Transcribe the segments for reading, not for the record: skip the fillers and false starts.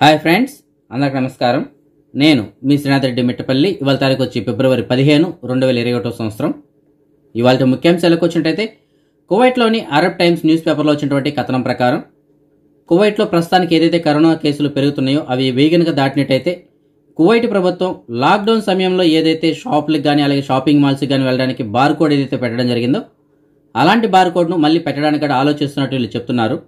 Hi friends, అందరికి నమస్కారం. నేను మీ శ్రీనాథ్ రెడ్డి మిట్టపల్లి. ఇవాళ తారీఖు వచ్చి ఫిబ్రవరి 15, 2021 సంవత్సరం. ఇవాళ ముఖ్యాంశాలకు వచ్చినట్టయితే కువైట్లోని అరబ్ టైమ్స్ న్యూస్ పేపర్లో వచ్చినటువంటి కథనం ప్రకారం కువైట్లో ప్రస్తుతానికి ఏదైతే కరోనా కేసులు పెరుగుతున్నాయో అవి వేగంగా దాటినట్టయితే కువైట్ ప్రభుత్వం లాక్డౌన్ సమయంలో ఏదైతే షాపులకు కానీ అలాగే షాపింగ్ మాల్స్కి కానీ వెళ్ళడానికి బార్ కోడ్ ఏదైతే పెట్టడం జరిగిందో అలాంటి బార్ కోడ్ను మళ్ళీ పెట్టడానికి కూడా ఆలోచిస్తున్నట్టు వీళ్ళు చెప్తున్నారు.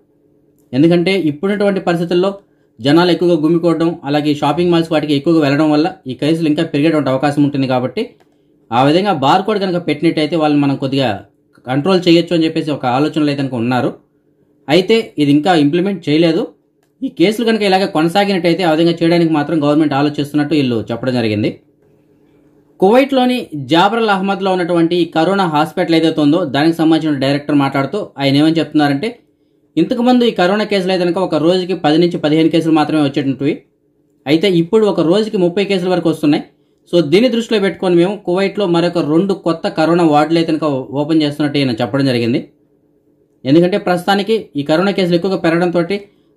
ఎందుకంటే ఇప్పుడున్నటువంటి పరిస్థితుల్లో జనాలు ఎక్కువగా గుమికోవడం అలాగే షాపింగ్ మాల్స్ వాటికి ఎక్కువగా వెళ్ళడం వల్ల ఈ కేసులు ఇంకా పెరిగేటువంటి అవకాశం ఉంటుంది. కాబట్టి ఆ విధంగా బార్ కోడ్ కనుక పెట్టినట్టయితే వాళ్ళు మనం కొద్దిగా కంట్రోల్ చేయొచ్చు అని చెప్పేసి ఒక ఆలోచనలు అయితే కనుక ఉన్నారు. అయితే ఇది ఇంకా ఇంప్లిమెంట్ చేయలేదు. ఈ కేసులు కనుక ఇలాగే కొనసాగినట్టయితే ఆ విధంగా చేయడానికి మాత్రం గవర్నమెంట్ ఆలోచిస్తున్నట్టు వీళ్ళు చెప్పడం జరిగింది. కువైట్లోని జాబరల్ అహ్మద్లో ఉన్నటువంటి ఈ కరోనా హాస్పిటల్ ఏదైతే ఉందో దానికి సంబంధించిన డైరెక్టర్ మాట్లాడుతూ ఆయన ఏమని చెప్తున్నారంటే, ఇంతకుముందు ఈ కరోనా కేసులు అయితే కనుక ఒక రోజుకి 10 నుంచి 15 కేసులు మాత్రమే వచ్చేటువంటివి. అయితే ఇప్పుడు ఒక రోజుకి 30 కేసుల వరకు వస్తున్నాయి. సో దీన్ని దృష్టిలో పెట్టుకొని మేము కువైట్లో మరొక 2 కొత్త కరోనా వార్డులు అయితే కనుక ఓపెన్ చేస్తున్నట్టు ఈయన చెప్పడం జరిగింది. ఎందుకంటే ప్రస్తుతానికి ఈ కరోనా కేసులు ఎక్కువగా పెరగడంతో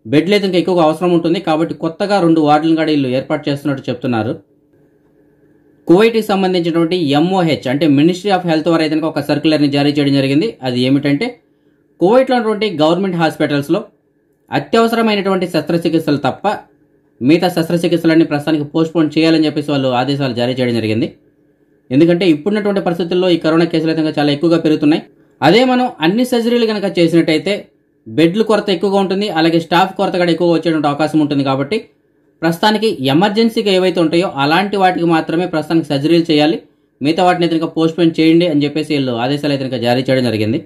బెడ్లు అయితే ఇంకా ఎక్కువగా అవసరం ఉంటుంది. కాబట్టి కొత్తగా 2 వార్డులను కూడా వీళ్ళు ఏర్పాటు చేస్తున్నట్టు చెప్తున్నారు. కువైట్కి సంబంధించినటువంటి MOH అంటే మినిస్ట్రీ ఆఫ్ హెల్త్ వారు అయితే ఒక సర్క్యులర్ని జారీ చేయడం జరిగింది. అది ఏమిటంటే కువైట్లో ఉన్నటువంటి గవర్నమెంట్ హాస్పిటల్స్లో అత్యవసరమైనటువంటి శస్త్రచికిత్సలు తప్ప మిగతా శస్త్రచికిత్సలన్నీ ప్రస్తుతానికి పోస్ట్పోన్ చేయాలని చెప్పేసి వాళ్ళు ఆదేశాలు జారీ చేయడం జరిగింది. ఎందుకంటే ఇప్పుడున్నటువంటి పరిస్థితుల్లో ఈ కరోనా కేసులు అయితే చాలా ఎక్కువగా పెరుగుతున్నాయి. అదే మనం అన్ని సర్జరీలు కనుక చేసినట్టయితే బెడ్ల కొరత ఎక్కువగా ఉంటుంది, అలాగే స్టాఫ్ కొరత కూడా ఎక్కువగా వచ్చేటువంటి అవకాశం ఉంటుంది. కాబట్టి ప్రస్తుతానికి ఎమర్జెన్సీగా ఏవైతే ఉంటాయో అలాంటి వాటికి మాత్రమే ప్రస్తుతానికి సర్జరీలు చేయాలి, మిగతా వాటిని అయితే పోస్ట్పోన్ చేయండి అని చెప్పేసి వీళ్ళు ఆదేశాలు అయితే జారీ చేయడం జరిగింది.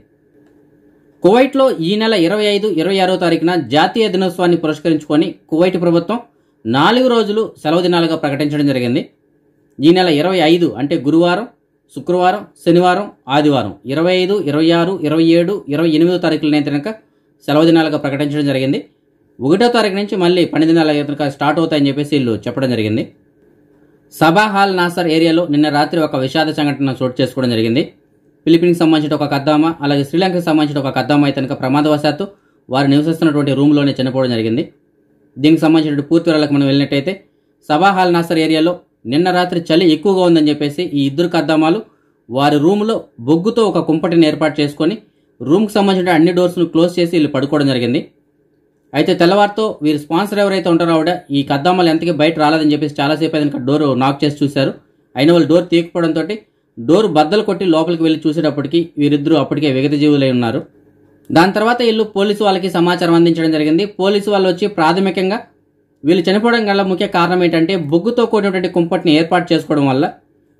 కువైట్లో ఈ నెల 25, 26వ తారీఖున జాతీయ దినోత్సవాన్ని పురస్కరించుకొని కువైట్ ప్రభుత్వం 4 రోజులు సెలవు దినాలుగా ప్రకటించడం జరిగింది. ఈ నెల 25 అంటే గురువారం, శుక్రవారం, శనివారం, ఆదివారం 25, 26, 27, 28వ తారీఖులనైతే కనుక సెలవు దినాలుగా ప్రకటించడం జరిగింది. 1వ తారీఖు నుంచి మళ్ళీ 12 దినాలు కనుక స్టార్ట్ అవుతాయని చెప్పేసి వీళ్ళు చెప్పడం జరిగింది. సబాహ్ అల్ నాసర్ ఏరియాలో నిన్న రాత్రి ఒక విషాద సంఘటన చోటు చేసుకోవడం జరిగింది. ఫిలిప్పీన్స్కి సంబంధించిన ఒక కద్దామా అలాగే శ్రీలంకకు సంబంధించిన ఒక కద్దామా అయితే కనుక ప్రమాదవశాత్తు వారు నివసిస్తున్నటువంటి రూమ్లోనే చనిపోవడం జరిగింది. దీనికి సంబంధించిన పూర్తి వివరాలకు మనం వెళ్ళినట్టయితే సబాహ్ అల్ నాసర్ ఏరియాలో నిన్న రాత్రి చలి ఎక్కువగా ఉందని చెప్పేసి ఈ 2 కద్దామాలు వారి రూమ్లో బొగ్గుతో ఒక కుంపటిని ఏర్పాటు చేసుకొని రూమ్కి సంబంధించిన అన్ని డోర్స్ను క్లోజ్ చేసి వీళ్ళు పడుకోవడం జరిగింది. అయితే తెల్లవారితో వీరి స్పాన్సర్ ఎవరైతే ఉంటారో ఆవిడ ఈ కద్దామాలు ఎంతకీ బయట రాలేదని చెప్పేసి చాలాసేపు అయితే డోర్ నాక్ చేసి చూశారు. అయిన వాళ్ళు డోర్ తీయకపోవడంతో డోర్ బద్దలు కొట్టి లోపలికి వెళ్ళి చూసేటప్పటికి వీరిద్దరూ అప్పటికే విగత జీవులై ఉన్నారు. దాని తర్వాత వీళ్ళు పోలీసు వాళ్ళకి సమాచారం అందించడం జరిగింది. పోలీసు వాళ్ళు వచ్చి ప్రాథమికంగా వీళ్ళు చనిపోవడం గల ముఖ్య కారణం ఏంటంటే బొగ్గుతో కూడినటువంటి కుంపటిని ఏర్పాటు చేసుకోవడం వల్ల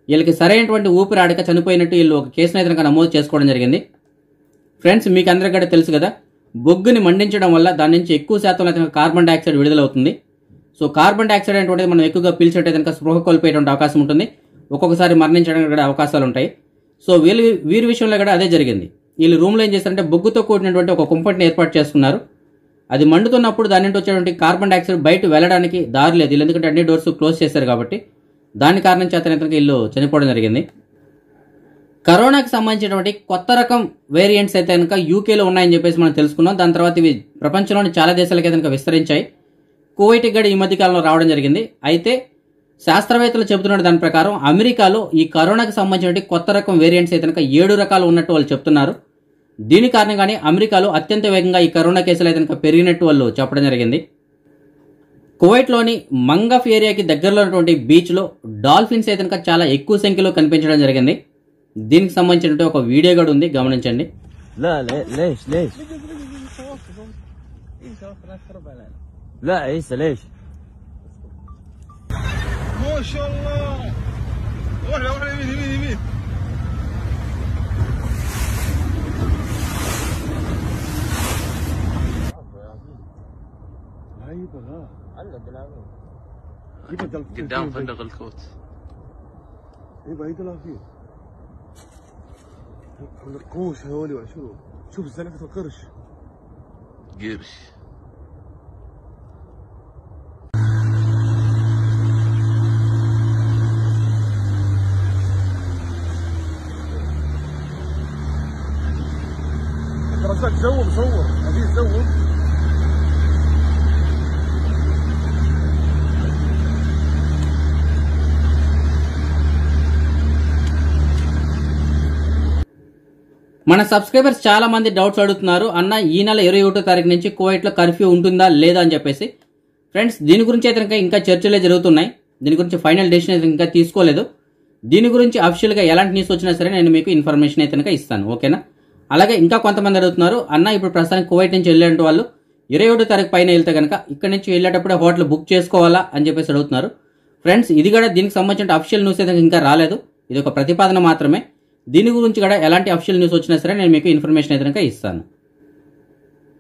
వీళ్ళకి సరైనటువంటి ఊపిరాడక చనిపోయినట్టు వీళ్ళు ఒక కేసును అయితే నమోదు చేసుకోవడం జరిగింది. ఫ్రెండ్స్, మీకు అందరికీ కూడా తెలుసు కదా, బొగ్గుని మండించడం వల్ల దాని నుంచి ఎక్కువ శాతం అయితే కార్బన్ డైఆక్సైడ్ విడుదలవుతుంది. సో కార్బన్ డైఆక్సైడ్ అనేటువంటిది మనం ఎక్కువగా పీల్చినట్టయితే కనుక స్పృహ కోల్పోయేటువంటి అవకాశం ఉంటుంది, ఒక్కొక్కసారి మరణించడానికి కూడా అవకాశాలు ఉంటాయి. సో వీరి విషయంలో కూడా అదే జరిగింది. వీళ్ళు రూమ్లో ఏం చేస్తారంటే బొగ్గుతో కూడినటువంటి ఒక కుంపటిని ఏర్పాటు చేసుకున్నారు. అది మండుతున్నప్పుడు దాని నుండి వచ్చేటువంటి కార్బన్ డైఆక్సైడ్ బయట వెళ్ళడానికి దారి లేదు, ఎందుకంటే అన్ని డోర్స్ క్లోజ్ చేశారు కాబట్టి. దాని కారణం చేత వీళ్ళు చనిపోవడం జరిగింది. కరోనాకి సంబంధించినటువంటి కొత్త రకం వేరియంట్స్ అయితే కనుక యూకేలో ఉన్నాయని చెప్పేసి మనం తెలుసుకున్నాం. దాని తర్వాత ఇవి ప్రపంచంలోని చాలా దేశాలకి కనుక విస్తరించాయి. కువైట్కి కూడా ఈ మధ్యకాలంలో రావడం జరిగింది. అయితే శాస్త్రవేత్తలు చెబుతున్న దాని ప్రకారం అమెరికాలో ఈ కరోనాకి సంబంధించిన కొత్త రకం వేరియంట్స్ అయితే కనుక 7 రకాలు ఉన్నట్టు వాళ్ళు చెప్తున్నారు. దీని కారణంగానే అమెరికాలో అత్యంత వేగంగా ఈ కరోనా కేసులు అయితే కనుక పెరిగినట్టు వాళ్ళు చెప్పడం జరిగింది. కువైట్లోని మంగఫ్ ఏరియాకి దగ్గరలో ఉన్నటువంటి బీచ్లో డాల్ఫిన్స్ అయితే కనుక చాలా ఎక్కువ సంఖ్యలో కనిపించడం జరిగింది. దీనికి సంబంధించిన ఒక వీడియో కూడా ఉంది, గమనించండి. ما شاء الله روح يمين يمين يمين قدام فندق الكوت. ايه بعيد العافيه القوش هذول شو شوف زلفه القرش قرش راسك صور ابي صور మన సబ్స్క్రైబర్స్ చాలా మంది డౌట్స్ అడుగుతున్నారు, అన్న ఈ నెల 21వ తారీఖు నుంచి కువైట్లో కర్ఫ్యూ ఉంటుందా లేదా అని చెప్పేసి. ఫ్రెండ్స్, దీని గురించి అయితే ఇంకా చర్చలే జరుగుతున్నాయి. దీని గురించి ఫైనల్ డెసిషన్ అయితే ఇంకా తీసుకోలేదు. దీని గురించి అఫీషియల్గా ఎలాంటి న్యూస్ వచ్చినా సరే నేను మీకు ఇన్ఫర్మేషన్ అయితే ఇస్తాను, ఓకేనా. అలాగే ఇంకా కొంతమంది అడుగుతున్నారు, అన్న ఇప్పుడు ప్రస్తుతానికి కువైట్ నుంచి వెళ్ళే వాళ్ళు 21వ తారీఖు పైన వెళ్తే కనుక ఇక్కడ నుంచి వెళ్ళేటప్పుడే హోటల్ బుక్ చేసుకోవాలా అని చెప్పేసి అడుగుతున్నారు. ఫ్రెండ్స్, ఇది కూడా దీనికి సంబంధించిన అఫీషియల్ న్యూస్ అయితే ఇంకా రాలేదు. ఇది ఒక ప్రతిపాదన మాత్రమే. దీని గురించి కూడా ఎలాంటి అఫీషియల్ న్యూస్ వచ్చినా సరే నేను మీకు ఇన్ఫర్మేషన్ అయితే ఇస్తాను.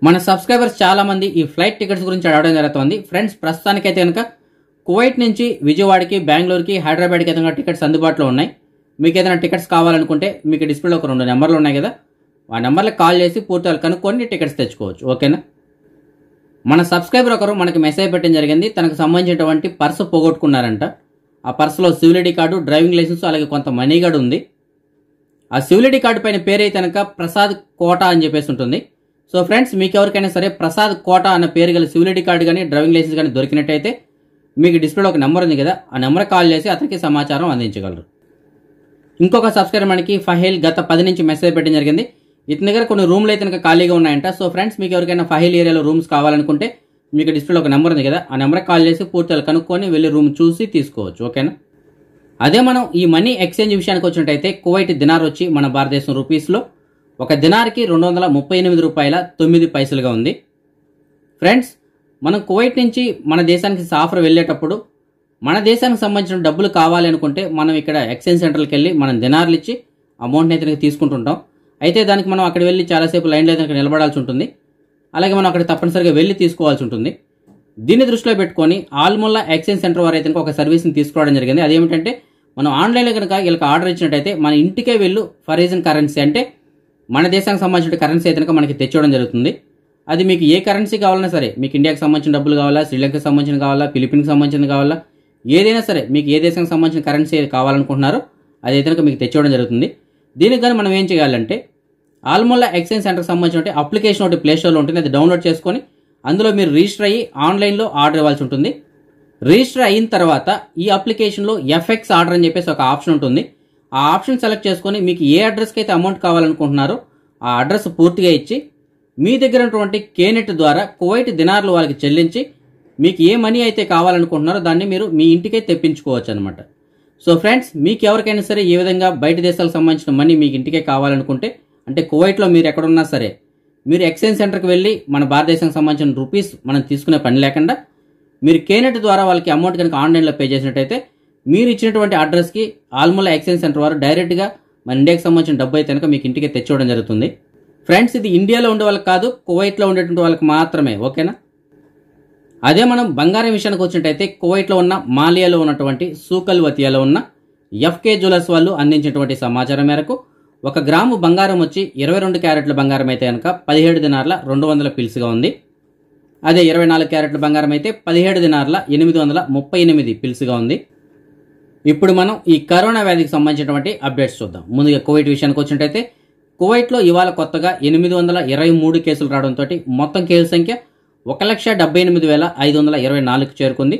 మన సబ్స్క్రైబర్స్ చాలా మంది ఈ ఫ్లైట్ టికెట్స్ గురించి అడగడం జరుగుతుంది. ఫ్రెండ్స్, ప్రస్తుతానికైతే కనుక కువైట్ నుంచి విజయవాడకి, బెంగళూరుకి, హైదరాబాద్కి అయితే టికెట్స్ అందుబాటులో ఉన్నాయి. మీకు ఏదైనా టికెట్స్ కావాలనుకుంటే మీకు డిస్ప్లేలో ఒక 2 నెంబర్లు ఉన్నాయి కదా, ఆ నెంబర్లకు కాల్ చేసి పూర్తిగా కనుక్కొని టికెట్స్ తెచ్చుకోవచ్చు, ఓకేనా. మన సబ్స్క్రైబర్ ఒకరు మనకి మెసేజ్ పెట్టడం జరిగింది. తనకు సంబంధించినటువంటి పర్సు పోగొట్టుకున్నారంట. ఆ పర్సులో civil ID card, driving licence, అలాగే కొంత మనీ కూడా ఉంది. ఆ సివిల్ ఐడి కార్డు పైన పేరు అయితే కనుక ప్రసాద్ కోట అని చెప్పేసి ఉంటుంది. సో ఫ్రెండ్స్, మీకు ఎవరికైనా సరే ప్రసాద్ కోట అన్న పేరు గల సివిల్ ఐడి కార్డు కానీ డ్రైవింగ్ లైసెన్స్ కానీ దొరికినట్టయితే మీకు డిస్ప్లేలో ఒక నెంబర్ ఉంది కదా, ఆ నెంబర్కి కాల్ చేసి అతనికి సమాచారం అందించగలరు. ఇంకొక సబ్స్క్రైబర్ మనకి ఫహేల్ గత 10 నుంచి మెసేజ్ పెట్టడం జరిగింది. ఇతని దగ్గర కొన్ని రూమ్లు అయితే కనుక ఖాళీగా ఉన్నాయంట. సో ఫ్రెండ్స్, మీకు ఎవరికైనా ఫహేల్ ఏరియాలో రూమ్స్ కావాలనుకుంటే మీకు డిస్ప్లేలో ఒక నెంబర్ ఉంది కదా, ఆ నెంబర్కి కాల్ చేసి పూర్తిగా కనుక్కొని వెళ్ళి రూమ్ చూసి తీసుకోవచ్చు, ఓకేనా. అదే మనం ఈ మనీ ఎక్స్చేంజ్ విషయానికి వచ్చినట్టయితే కువైట్ దినార్ వచ్చి మన భారతదేశం రూపీస్లో ఒక దినార్కి 238 రూపాయల 9 పైసలుగా ఉంది. ఫ్రెండ్స్, మనం కువైట్ నుంచి మన దేశానికి సాఫర్ వెళ్ళేటప్పుడు మన దేశానికి సంబంధించిన డబ్బులు కావాలి అనుకుంటే మనం ఇక్కడ ఎక్స్చేంజ్ సెంటర్కి వెళ్ళి మనం దినార్లు ఇచ్చి అమౌంట్ని అయితే తీసుకుంటుంటాం. అయితే దానికి మనం అక్కడ వెళ్ళి చాలాసేపు లైన్లో అయితే నిలబడాల్సి ఉంటుంది. అలాగే మనం అక్కడ తప్పనిసరిగా వెళ్ళి తీసుకోవాల్సి ఉంటుంది. దీన్ని దృష్టిలో పెట్టుకొని ఆల్మోల్లా ఎక్స్చేంజ్ సెంటర్ వారు అయితే ఒక సర్వీస్ని తీసుకోవడం జరిగింది. అదేమిటంటే మనం ఆన్లైన్లో కనుక వీళ్ళకి ఆర్డర్ ఇచ్చినట్టయితే మన ఇంటికే వెళ్ళు ఫరీజన్ కరెన్సీ అంటే మన దేశానికి సంబంధించిన కరెన్సీ అయితే కనుక మనకి తెచ్చివ్వడం జరుగుతుంది. అది మీకు ఏ కరెన్సీ కావాలన్నా సరే, మీకు ఇండియాకి సంబంధించిన డబ్బులు కావాలా, శ్రీలంకకి సంబంధించిన కావాలా, ఫిలిపిన్కి సంబంధించిన కావాలా, ఏదైనా సరే మీకు ఏ దేశానికి సంబంధించిన కరెన్సీ కావాలనుకుంటున్నారో అది అయితే కనుక మీకు తెచ్చివ్వడం జరుగుతుంది. దీనికి కానీ మనం ఏం చేయాలంటే ఆల్మోల్లా ఎక్స్చేంజ్ సెంటర్కి సంబంధించిన అప్లికేషన్ ఒకటి ప్లే స్టోర్లో ఉంటుంది, అది డౌన్లోడ్ చేసుకొని అందులో మీరు రిజిస్టర్ అయ్యి ఆన్లైన్లో ఆర్డర్ ఇవ్వాల్సి ఉంటుంది. రిజిస్టర్ అయిన తర్వాత ఈ అప్లికేషన్లో ఎఫ్ఎక్స్ ఆర్డర్ అని చెప్పేసి ఒక ఆప్షన్ ఉంటుంది. ఆ ఆప్షన్ సెలెక్ట్ చేసుకొని మీకు ఏ అడ్రస్కి అయితే అమౌంట్ కావాలనుకుంటున్నారో ఆ అడ్రస్ పూర్తిగా ఇచ్చి మీ దగ్గర ఉన్నటువంటి కేనెట్ ద్వారా కువైట్ దినార్లు వాళ్ళకి చెల్లించి మీకు ఏ మనీ అయితే కావాలనుకుంటున్నారో దాన్ని మీరు మీ ఇంటికే తెప్పించుకోవచ్చు అనమాట. సో ఫ్రెండ్స్, మీకు ఎవరికైనా సరే ఏ విధంగా బయట దేశాలకు సంబంధించిన మనీ మీకు ఇంటికే కావాలనుకుంటే, అంటే కువైట్లో మీరు ఎక్కడున్నా సరే మీరు ఎక్స్చేంజ్ సెంటర్కి వెళ్ళి మన భారతదేశానికి సంబంధించిన రూపీస్ మనం తీసుకునే పని లేకుండా మీరు కేనెట్ ద్వారా వాళ్ళకి అమౌంట్ కనుక ఆన్లైన్లో పే చేసినట్టయితే మీరు ఇచ్చినటువంటి అడ్రస్కి ఆల్మోల్లా ఎక్స్చేంజ్ సెంటర్ వారు డైరెక్ట్గా మన ఇండియాకి సంబంధించిన డబ్బు అయితే కనుక మీకు ఇంటికే తెచ్చివ్వడం జరుగుతుంది. ఫ్రెండ్స్, ఇది ఇండియాలో ఉండే వాళ్ళకి కాదు, కువైట్లో ఉండేటువంటి వాళ్ళకి మాత్రమే, ఓకేనా. అదే మనం బంగారం విషయానికి వచ్చినట్టయితే కువైట్లో ఉన్న మాలియాలో ఉన్నటువంటి సూకల్ వతియాలో ఉన్న ఎఫ్కే జ్యువెలర్స్ వాళ్ళు అందించినటువంటి సమాచారం మేరకు 1 గ్రాము బంగారం వచ్చి 22 క్యారెట్ల బంగారం అయితే కనుక 17 దినార్ల 200 పిల్స్గా ఉంది. అదే 24 క్యారెట్ల బంగారం అయితే 17 దినార్ల 838 పిల్స్గా ఉంది. ఇప్పుడు మనం ఈ కరోనా వ్యాధికి సంబంధించినటువంటి అప్డేట్స్ చూద్దాం. ముందుగా కువైట్ విషయానికి వచ్చినట్టయితే కువైట్లో ఇవాళ కొత్తగా 823 కేసులు రావడంతో మొత్తం కేసుల సంఖ్య 1,78,524 చేరుకుంది.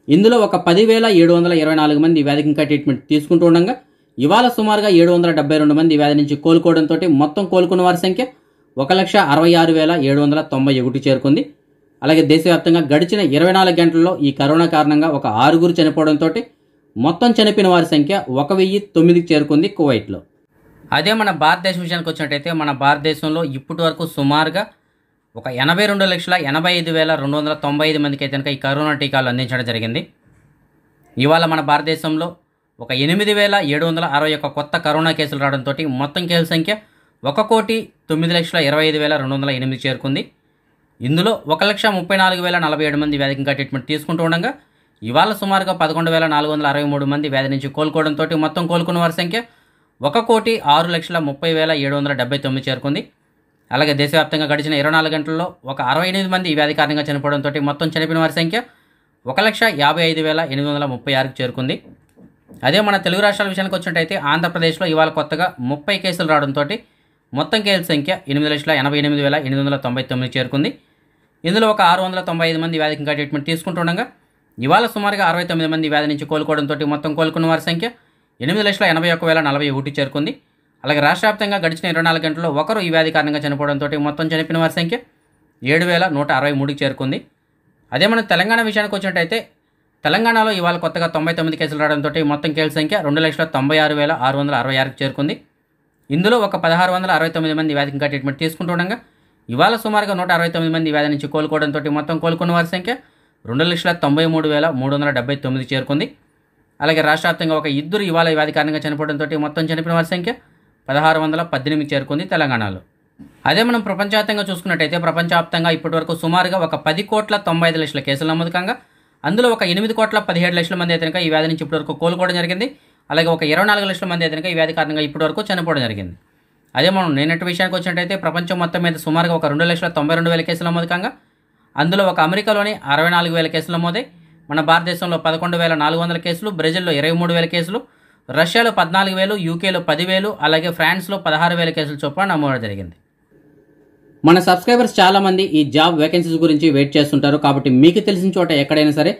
ఇందులో ఒక 10,724 మంది ఈ వ్యాధికి ఇంకా ట్రీట్మెంట్ తీసుకుంటూ ఉండగా ఇవాళ సుమారుగా 772 మంది ఈ వ్యాధి నుంచి కోలుకోవడంతో మొత్తం కోలుకున్న వారి సంఖ్య 1,66,791 చేరుకుంది. అలాగే దేశవ్యాప్తంగా గడిచిన 24 గంటల్లో ఈ కరోనా కారణంగా ఒక 6 చనిపోవడంతో మొత్తం చనిపోయిన వారి సంఖ్య 1,009 చేరుకుంది కువైట్లో. అదే మన భారతదేశం విషయానికి వచ్చినట్టయితే మన భారతదేశంలో ఇప్పటి వరకు సుమారుగా ఒక 82,85,295 మందికి అయితే కనుక ఈ కరోనా టీకాలు అందించడం జరిగింది. ఇవాళ మన భారతదేశంలో ఒక 8,761 కొత్త కరోనా కేసులు రావడంతో మొత్తం కేసుల సంఖ్య 1,09,25,208 చేరుకుంది. ఇందులో 1,34,047 మంది వ్యాధికి ఇంకా ట్రీట్మెంట్ తీసుకుంటూ ఉండగా ఇవాళ సుమారుగా 11,463 మంది వ్యాధి నుంచి కోలుకోవడంతో మొత్తం కోలుకున్న వారి సంఖ్య 1,06,30,779 చేరుకుంది. అలాగే దేశవ్యాప్తంగా గడిచిన 24 గంటల్లో ఒక 68 మంది ఈ వ్యాధి కారణంగా చనిపోవడంతో మొత్తం చనిపోయిన వారి సంఖ్య 1,55,836 చేరుకుంది. అదే మన తెలుగు రాష్ట్రాల విషయానికి వచ్చినట్టయితే ఆంధ్రప్రదేశ్లో ఇవాళ కొత్తగా 30 కేసులు రావడంతో మొత్తం కేసుల సంఖ్య 8,88,899 చేరుకుంది. ఇందులో ఒక 695 మంది వ్యాధికి ఇంకా ట్రీట్మెంట్ తీసుకుంటుండగా ఇవాళ సుమారుగా 69 మంది వ్యాధి నుంచి కోలుకోవడంతో మొత్తం కోలుకున్న వారి సంఖ్య 8,81,041 చేరుకుంది. అలాగే రాష్ట్ర వ్యాప్తంగా గడిచిన 24 గంటల్లో ఒకరు ఈ వ్యాధి కారణంగా చనిపోవడంతో మొత్తం చనిపోయిన వారి సంఖ్య 7,163కి చేరుకుంది. అదే మనం తెలంగాణ విషయానికి వచ్చినట్టయితే తెలంగాణలో ఇవాళ కొత్తగా 99 కేసులు రావడంతో మొత్తం కేసుల సంఖ్య 2,96,666కి చేరుకుంది. ఇందులో ఒక 1,669 మంది వ్యాధికి ఇంకా ట్రీట్మెంట్ తీసుకుంటుండగా ఇవాళ సుమారుగా 169 మంది వ్యాధి నుంచి కోలుకోవడంతో మొత్తం కోలుకున్న వారి సంఖ్య 2,93,379 చేరుకుంది. అలాగే రాష్ట్ర వ్యాప్తంగా ఒక ఇద్దరు ఇవాళ వ్యాధి కారణంగా చనిపోవడంతో మొత్తం చనిపోయిన వారి సంఖ్య 1,618 చేరుకుంది తెలంగాణలో. అదే మనం ప్రపంచవ్యాప్తంగా చూసుకున్నట్టయితే ప్రపంచవ్యాప్తంగా ఇప్పటివరకు సుమారుగా ఒక 10,95,00,000 కేసులు నమోదు కాగా అందులో ఒక 8,17,00,000 మంది అయితే ఈ వ్యాధి నుంచి ఇప్పటివరకు కోలుకోవడం జరిగింది. అలాగే ఒక 24 లక్షల మంది అయితే ఈ వ్యాధి కారణంగా ఇప్పటివరకు చనిపోవడం జరిగింది. అదే మనం నిన్నటి విషయానికి వచ్చినట్టయితే ప్రపంచం మొత్తం మీద సుమారుగా ఒక 2,92,000 కేసులు నమోదు కాగా అందులో ఒక అమెరికాలోని 64,000 కేసులు నమోదై మన భారతదేశంలో 11,400 కేసులు, బ్రెజిల్లో 23,000 కేసులు, రష్యాలో 14,000, యూకేలో 10,000, అలాగే ఫ్రాన్స్లో 16,000 కేసులు చొప్పున నమోదు జరిగింది. మన సబ్స్క్రైబర్స్ చాలామంది ఈ జాబ్ వేకెన్సీస్ గురించి వెయిట్ చేస్తుంటారు. కాబట్టి మీకు తెలిసిన చోట ఎక్కడైనా సరే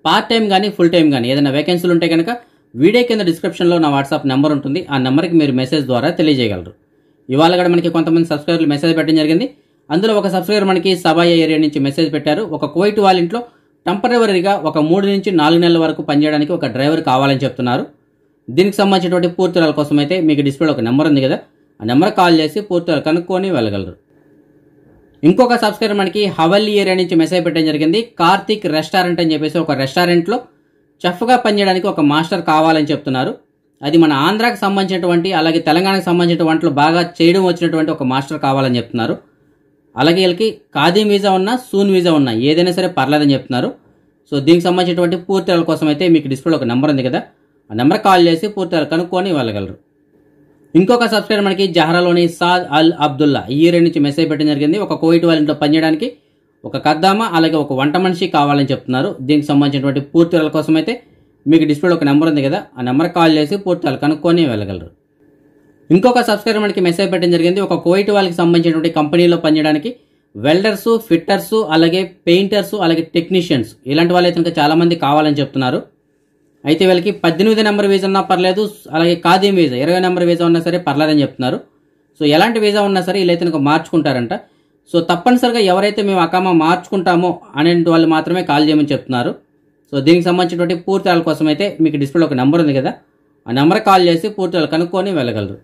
పార్ట్ టైం కానీ ఫుల్ టైం కానీ ఏదైనా వేకెన్సీలు ఉంటే కనుక వీడియో కింద డిస్క్రిప్షన్లో నా వాట్సాప్ నెంబర్ ఉంటుంది. ఆ నెంబర్కి మీరు మెసేజ్ ద్వారా తెలియజేయగలరు. ఇవాళ కూడా మనకి కొంతమంది సబ్స్క్రైబర్లు మెసేజ్ పెట్టడం జరిగింది. అందులో ఒక సబ్స్క్రైబర్ మనకి సబాయ ఏరియా నుంచి మెసేజ్ పెట్టారు. ఒక కువైట్ వాళ్ళ ఇంట్లో టెంపరవరీగా ఒక 3 నుంచి 4 నెలల వరకు పనిచేయడానికి ఒక డ్రైవర్ కావాలని చెప్తున్నారు. దీనికి సంబంధించినటువంటి పూర్తి వివరాల కోసం అయితే మీకు డిస్ప్లేలో ఒక నెంబర్ ఉంది కదా, ఆ నెంబర్ కాల్ చేసి పూర్తి వివరాలు కనుక్కొని వెళ్ళగలరు. ఇంకొక సబ్స్క్రైబర్ మనకి హవల్లీ ఏరియా నుంచి మెసేజ్ పెట్టడం జరిగింది. కార్తిక్ రెస్టారెంట్ అని చెప్పేసి ఒక రెస్టారెంట్లో చెఫ్గా పనిచేయడానికి ఒక మాస్టర్ కావాలని చెప్తున్నారు. అది మన ఆంధ్రాకి సంబంధించినటువంటి అలాగే తెలంగాణకు సంబంధించిన వంటలు బాగా చేయడం వచ్చినటువంటి ఒక మాస్టర్ కావాలని చెప్తున్నారు. అలాగే వీళ్ళకి ఖాదీం వీజా ఉన్నా సూన్ వీజా ఉన్నా ఏదైనా సరే పర్లేదని చెప్తున్నారు. సో దీనికి సంబంధించినటువంటి పూర్తి వివరాల కోసం అయితే మీకు డిస్ప్లేలో ఒక నెంబర్ ఉంది కదా, ఆ నెంబర్ కాల్ చేసి పూర్తి వివరాలు కనుక్కొని వెళ్ళగలరు. ఇంకొక సబ్స్క్రైబర్ మనకి జహరాలోని సాద్ అల్ అబ్దుల్లా ఈ ఏరియా నుంచి మెసేజ్ పెట్టడం జరిగింది. ఒక కువైట్ వాళ్ళ ఇంట్లో పనిచేయడానికి ఒక కద్దామా అలాగే ఒక వంట మనిషి కావాలని చెప్తున్నారు. దీనికి సంబంధించినటువంటి పూర్తి వివరాల కోసం అయితే మీకు డిస్ప్లేలో ఒక నెంబర్ ఉంది కదా, ఆ నెంబర్ కాల్ చేసి పూర్తి వివరాలు కనుక్కొని వెళ్ళగలరు. ఇంకొక సబ్స్క్రైబర్ మనకి మెసేజ్ పెట్టడం జరిగింది. ఒక కువైట్ వాళ్ళకి సంబంధించినటువంటి కంపెనీలో పనిచేయడానికి వెల్డర్సు, ఫిట్టర్సు, అలాగే పెయింటర్సు, అలాగే టెక్నీషియన్స్ ఇలాంటి వాళ్ళు అయితే చాలా మంది కావాలని చెప్తున్నారు. అయితే వీళ్ళకి 18 నెంబర్ వీజా ఉన్నా పర్లేదు, అలాగే ఖాదీం వీజా 20 నెంబర్ వీజా ఉన్నా సరే పర్లేదని చెప్తున్నారు. సో ఎలాంటి వీజా ఉన్నా సరే వీళ్ళైతే మార్చుకుంటారంట. సో తప్పనిసరిగా ఎవరైతే మేము అకామా మార్చుకుంటామో అనే వాళ్ళు మాత్రమే కాల్ చేయమని చెప్తున్నారు. సో దీనికి సంబంధించినటువంటి పూర్తి వివరాల కోసం అయితే మీకు డిస్ప్లేలో ఒక నెంబర్ ఉంది కదా, ఆ నెంబర్ కాల్ చేసి పూర్తి వివరాలు కనుక్కొని వెళ్ళగలరు.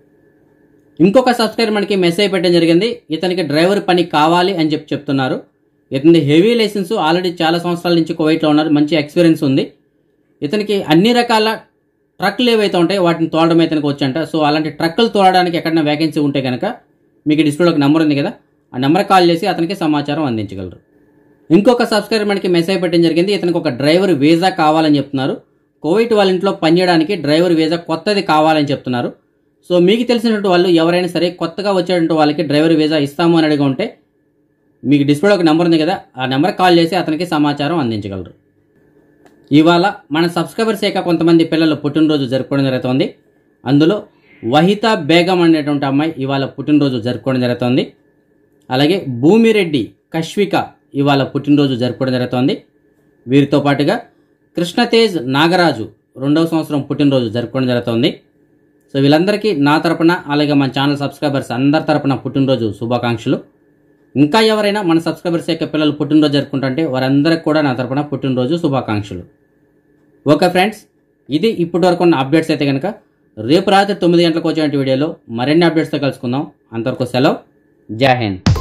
ఇంకొక సబ్స్క్రైబర్ మనకి మెసేజ్ పెట్టడం జరిగింది. ఇతనికి డ్రైవర్ పని కావాలి అని చెప్తున్నారు. ఇతని హెవీ లైసెన్స్ ఆల్రెడీ చాలా సంవత్సరాల నుంచి కువైట్లో ఉన్నారు, మంచి ఎక్స్పీరియన్స్ ఉంది. ఇతనికి అన్ని రకాల ట్రక్లు ఏవైతే ఉంటాయో వాటిని తోలడం అయితే వచ్చంట. సో అలాంటి ట్రక్కులు తోలడానికి ఎక్కడైనా వేకెన్సీ ఉంటే కనుక మీకు డిస్ప్లేలో ఒక నెంబర్ ఉంది కదా, ఆ నెంబర్ కాల్ చేసి అతనికి సమాచారం అందించగలరు. ఇంకొక సబ్స్క్రైబర్ మనకి మెసేజ్ పెట్టడం జరిగింది. ఇతనికి ఒక డ్రైవర్ వీజా కావాలని చెప్తున్నారు. కువైట్ వాళ్ళ ఇంట్లో పనిచేయడానికి డ్రైవర్ వీజా కొత్తది కావాలని చెప్తున్నారు. సో మీకు తెలిసినటువంటి వాళ్ళు ఎవరైనా సరే కొత్తగా వచ్చేటువంటి వాళ్ళకి డ్రైవర్ వీజా ఇస్తాము అని అడిగి ఉంటే మీకు డిస్ప్లేలో ఒక నెంబర్ ఉంది కదా, ఆ నెంబర్ కాల్ చేసి అతనికి సమాచారం అందించగలరు. ఇవాళ మన సబ్స్క్రైబర్స్ ఏక కొంతమంది పిల్లలు పుట్టినరోజు జరుపుకోవడం జరుగుతుంది. అందులో వహితా బేగం అనేటువంటి అమ్మాయి ఇవాళ పుట్టినరోజు జరుపుకోవడం జరుగుతుంది. అలాగే భూమిరెడ్డి కష్విక ఇవాళ పుట్టినరోజు జరుపుకోవడం జరుగుతుంది. వీరితో పాటుగా కృష్ణతేజ్ నాగరాజు 2వ సంవత్సరం పుట్టినరోజు జరుపుకోవడం జరుగుతుంది. సో వీళ్ళందరికీ నా తరపున అలాగే మన ఛానల్ సబ్స్క్రైబర్స్ అందరి తరపున పుట్టినరోజు శుభాకాంక్షలు. ఇంకా ఎవరైనా మన సబ్స్క్రైబర్స్ యొక్క పిల్లలు పుట్టినరోజు జరుపుకుంటుంటే వారందరికీ కూడా నా తరపున పుట్టినరోజు శుభాకాంక్షలు. ఓకే ఫ్రెండ్స్, ఇది ఇప్పటి వరకు ఉన్న అప్డేట్స్ అయితే కనుక రేపు రాత్రి 9 గంటలకు వచ్చే వీడియోలో మరిన్ని అప్డేట్స్తో కలుసుకుందాం. అంతవరకు సెలవు. జై హింద్.